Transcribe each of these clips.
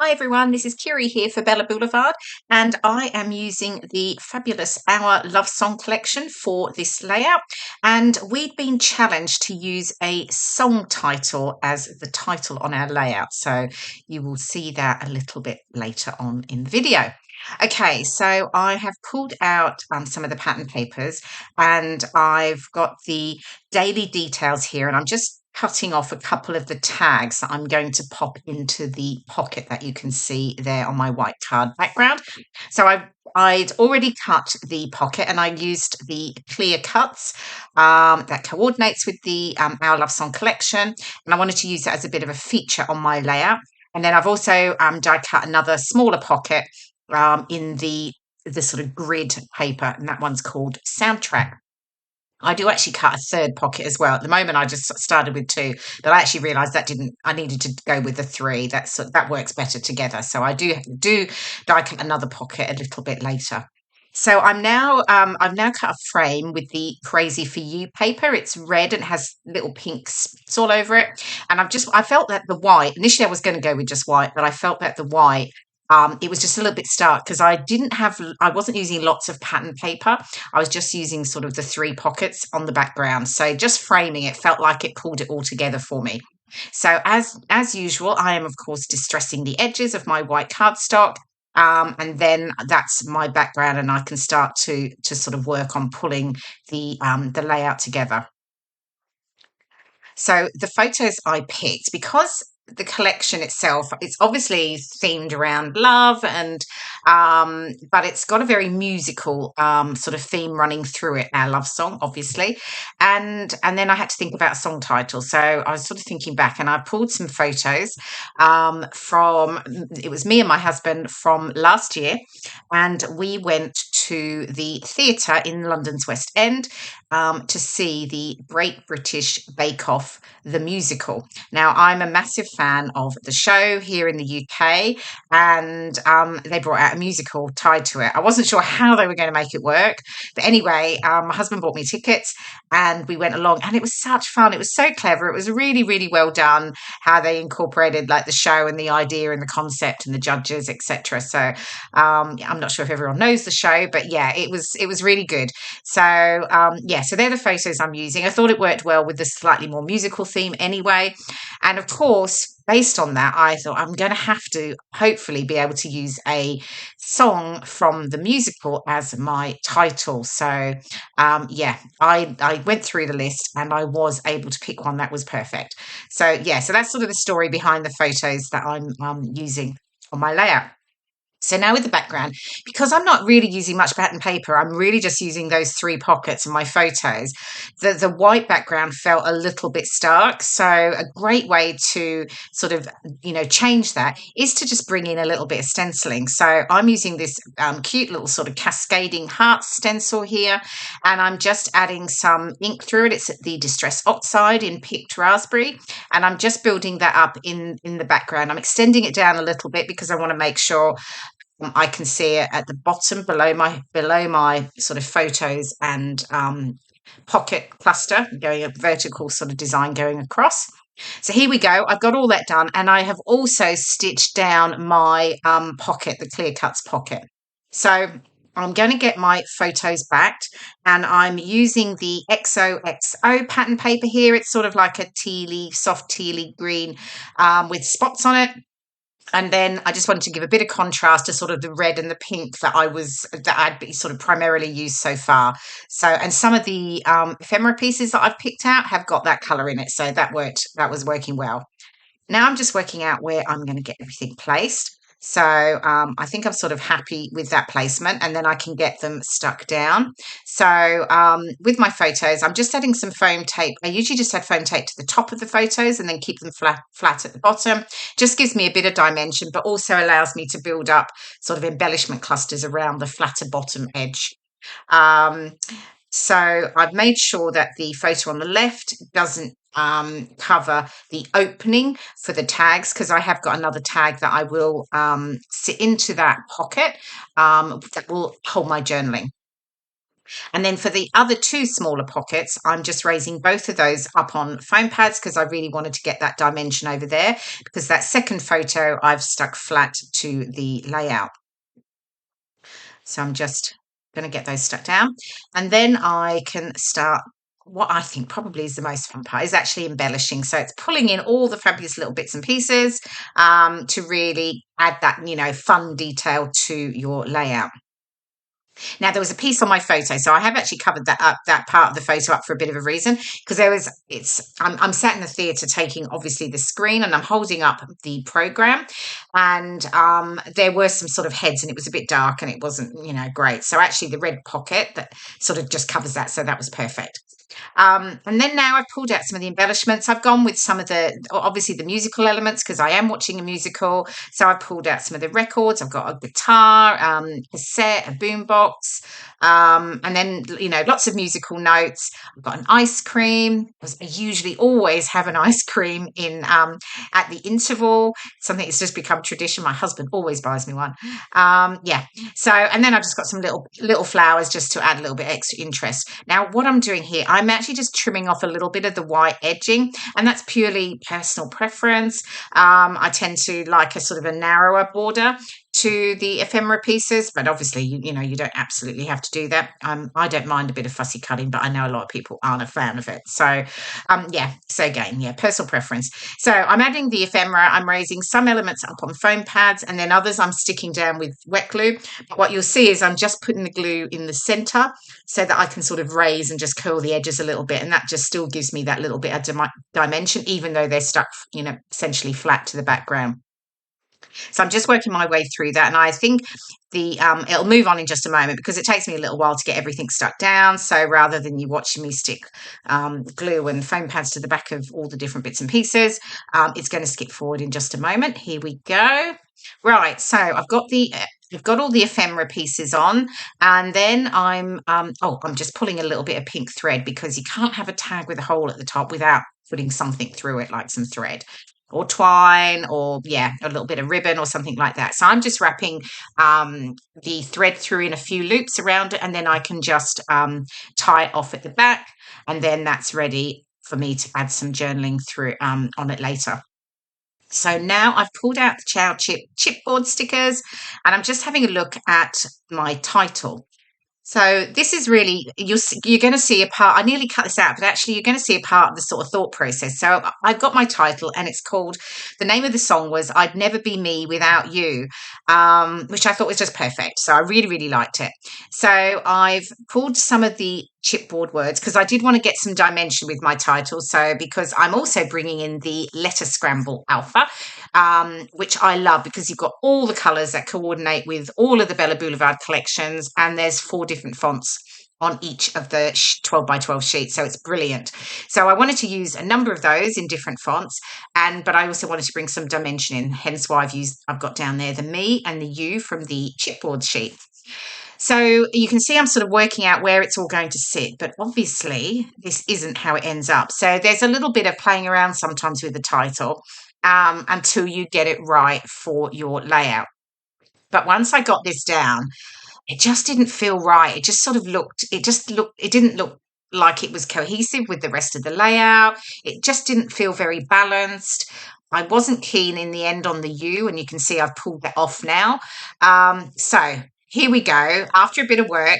Hi everyone, this is Kirei here for Bella Blvd and I am using the fabulous Our Love Song collection for this layout, and we've been challenged to use a song title as the title on our layout, so you will see that a little bit later on in the video. Okay, so I have pulled out some of the pattern papers and I've got the daily details here, and I'm just cutting off a couple of the tags that I'm going to pop into the pocket that you can see there on my white card background. So I'd already cut the pocket and I used the clear cuts that coordinates with the Our Love Song collection, and I wanted to use that as a bit of a feature on my layout. And then I've also die cut another smaller pocket in the sort of grid paper, and that one's called Soundtrack. I do actually cut a third pocket as well. At the moment, I just started with two, but I actually realised that I needed to go with the three. That works better together. So I do die cut another pocket a little bit later. So I've now cut a frame with the Crazy for You paper. It's red and has little pink spots all over it. And I felt that the white, initially I was going to go with just white, but I felt that the white, it was just a little bit stark because I wasn't using lots of pattern paper. I was just using sort of the three pockets on the background. So just framing it felt like it pulled it all together for me. So as usual, I am of course distressing the edges of my white cardstock. And then that's my background, and I can start to sort of work on pulling the layout together. So the photos I picked, because the collection itself, it's obviously themed around love, and but it's got a very musical sort of theme running through it, our love song obviously, and then I had to think about a song title. So I was sort of thinking back and I pulled some photos from, it was me and my husband from last year, and we went to the theatre in London's West End to see the Great British Bake Off, the musical. Now, I'm a massive fan of the show here in the UK, and they brought out a musical tied to it. I wasn't sure how they were going to make it work, but anyway, my husband bought me tickets and we went along, and it was such fun. It was so clever. It was really, really well done how they incorporated like the show and the idea and the concept and the judges, etc. So I'm not sure if everyone knows the show, but yeah, it was really good. So yeah, so they're the photos I'm using. I thought it worked well with the slightly more musical theme anyway. And of course, based on that, I thought I'm going to have to hopefully be able to use a song from the musical as my title. So yeah, I went through the list and I was able to pick one that was perfect. So yeah, so that's sort of the story behind the photos that I'm using on my layout. So now with the background, because I'm not really using much pattern paper, I'm really just using those three pockets in my photos. The white background felt a little bit stark. So a great way to sort of, change that is to just bring in a little bit of stenciling. So I'm using this cute little sort of cascading heart stencil here, and I'm just adding some ink through it. It's the Distress Oxide in Picked Raspberry, and I'm just building that up in the background. I'm extending it down a little bit because I want to make sure I can see it at the bottom below my sort of photos and pocket cluster, going a vertical sort of design going across. So here we go. I've got all that done, and I have also stitched down my pocket, the clear cuts pocket. So I'm going to get my photos backed, and I'm using the XOXO pattern paper here. It's sort of like a soft tealy green with spots on it. And then I just wanted to give a bit of contrast to sort of the red and the pink that I'd sort of primarily used so far. So, and some of the ephemera pieces that I've picked out have got that colour in it. So that was working well. Now I'm just working out where I'm going to get everything placed. So I think I'm sort of happy with that placement, and then I can get them stuck down. So with my photos, I'm just adding some foam tape. I usually just add foam tape to the top of the photos and then keep them flat at the bottom. Just gives me a bit of dimension, but also allows me to build up sort of embellishment clusters around the flatter bottom edge. So I've made sure that the photo on the left doesn't cover the opening for the tags, because I have got another tag that I will sit into that pocket that will hold my journaling. And then for the other two smaller pockets, I'm just raising both of those up on foam pads because I really wanted to get that dimension over there, because that second photo I've stuck flat to the layout. So I'm just going to get those stuck down, and then I can start. What I think probably is the most fun part is actually embellishing. So it's pulling in all the fabulous little bits and pieces to really add that, fun detail to your layout. Now, there was a piece on my photo, so I have actually covered that part of the photo up for a bit of a reason, because I'm sat in the theatre taking obviously the screen, and I'm holding up the program, and there were some sort of heads, and it was a bit dark, and it wasn't great. So actually, the red pocket that sort of just covers that, so that was perfect. And then now I've pulled out some of the embellishments. I've gone with some of obviously the musical elements, because I am watching a musical. So I've pulled out some of the records. I've got a guitar, a set, a boombox, and then, lots of musical notes. I've got an ice cream. I usually always have an ice cream in at the interval. Something that's just become tradition. My husband always buys me one. Yeah. So, and then I've just got some little flowers just to add a little bit extra interest. Now, what I'm doing here, I'm actually just trimming off a little bit of the white edging, and that's purely personal preference. I tend to like a sort of a narrower border to the ephemera pieces, but obviously, you don't absolutely have to do that. I don't mind a bit of fussy cutting, but I know a lot of people aren't a fan of it. So, yeah. So again, yeah, personal preference. So I'm adding the ephemera. I'm raising some elements up on foam pads, and then others I'm sticking down with wet glue. But what you'll see is I'm just putting the glue in the center so that I can sort of raise and just curl the edges a little bit, and that just still gives me that little bit of dimension, even though they're stuck, essentially flat to the background. So I'm just working my way through that, and I think it'll move on in just a moment, because it takes me a little while to get everything stuck down. So rather than you watching me stick glue and foam pads to the back of all the different bits and pieces, it's going to skip forward in just a moment. Here we go. Right, so I've got all the ephemera pieces on, and then I'm just pulling a little bit of pink thread, because you can't have a tag with a hole at the top without putting something through it, like some thread or twine, or a little bit of ribbon or something like that. So I'm just wrapping the thread through in a few loops around it, and then I can just tie it off at the back, and then that's ready for me to add some journaling through on it later. So now I've pulled out the Ciao chipboard stickers, and I'm just having a look at my title. So this is really, you're going to see a part. I nearly cut this out, but actually you're going to see a part of the sort of thought process. So I've got my title, and it's called, the name of the song was I'd Never Be Me Without You, which I thought was just perfect. So I really, really liked it. So I've pulled some of the chipboard words, because I did want to get some dimension with my title. So because I'm also bringing in the letter Scramble alpha, which I love, because you've got all the colours that coordinate with all of the Bella Blvd collections, and there's 4 different fonts on each of the 12 by 12 sheets, so it's brilliant. So I wanted to use a number of those in different fonts, but I also wanted to bring some dimension in, hence why I've got down there the me and the you from the chipboard sheet. So you can see I'm sort of working out where it's all going to sit, but obviously this isn't how it ends up. So there's a little bit of playing around sometimes with the title until you get it right for your layout. But once I got this down, it just didn't feel right. It just sort of it didn't look like it was cohesive with the rest of the layout. It just didn't feel very balanced. I wasn't keen in the end on the U, and you can see I've pulled that off now. So here we go. After a bit of work,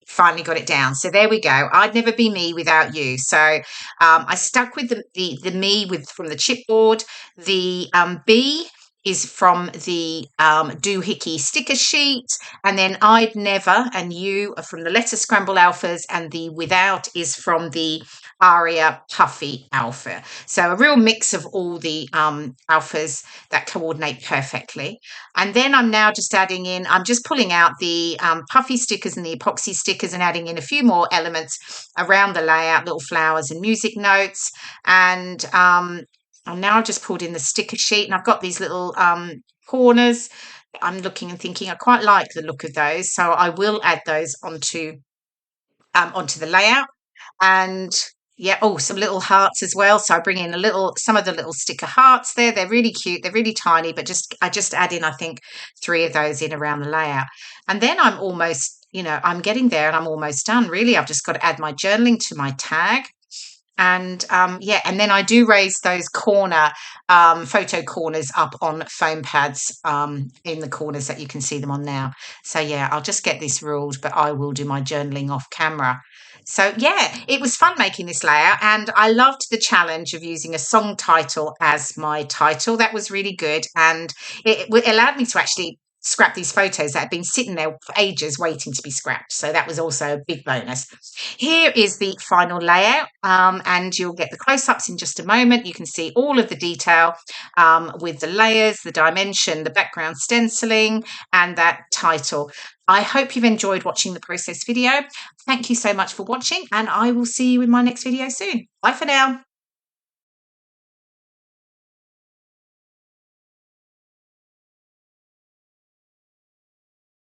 finally got it down. So there we go. I'd never be me without you. So I stuck with the me from the chipboard. The B is from the Doohickey Sticker sheet, and then I'd never and you are from the letter Scramble alphas, and the without is from the Aria Puffy alpha. So a real mix of all the alphas that coordinate perfectly. And then I'm now just I'm just pulling out the Puffy stickers and the Epoxy stickers, and adding in a few more elements around the layout, little flowers and music notes. And now I've just pulled in the sticker sheet, and I've got these little corners. I'm looking and thinking I quite like the look of those, so I will add those onto the layout. And some little hearts as well. So I bring in some of the little sticker hearts there. They're really cute. They're really tiny, but I just add in, I think, 3 of those in around the layout. And then I'm almost you know, I'm getting there and I'm almost done. Really, I've just got to add my journaling to my tag. And yeah, and then I do raise those photo corners up on foam pads in the corners that you can see them on now. So yeah, I'll just get this ruled, but I will do my journaling off camera. So yeah, it was fun making this layout, and I loved the challenge of using a song title as my title. That was really good, and it allowed me to actually scrap these photos that had been sitting there for ages waiting to be scrapped. So that was also a big bonus. Here is the final layout, and you'll get the close-ups in just a moment. You can see all of the detail with the layers, the dimension, the background stenciling, and that title. I hope you've enjoyed watching the process video. Thank you so much for watching, and I will see you in my next video soon. Bye for now.